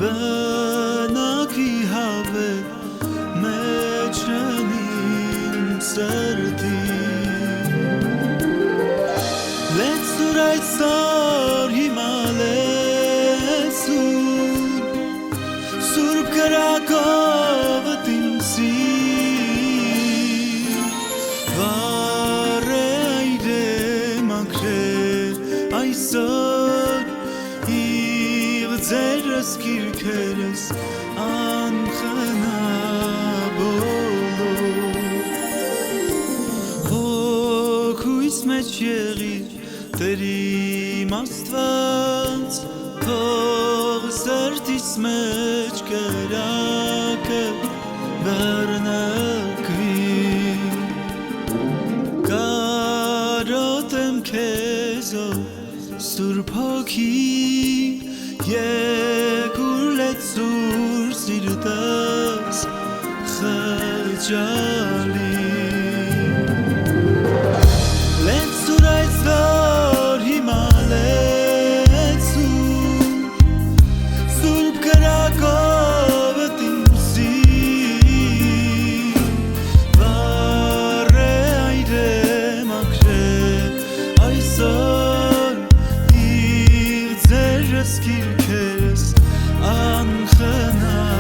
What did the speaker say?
բնակի հավեր մեջն իմ սրտի լեցուր այսօր հիմա լեցուր սուրբ կրակովդ իմ սիր վառե այրե այսօր իվ ձերս կիրքերս անխնաբոլոր հոգույս մեջ եղիր Տեր իմ Աստված թող սրտիս մեջ կրակը բռնակվի կարոտեմ քեզով Սուրբ հոգի եկուր լեցուր սիրտս խճալի լեցուր այսօր հիմա լեցուր Սուրբ կրակովդ իմ սիր վառե այրե մաքրե այսօր Կիրքերս անխնա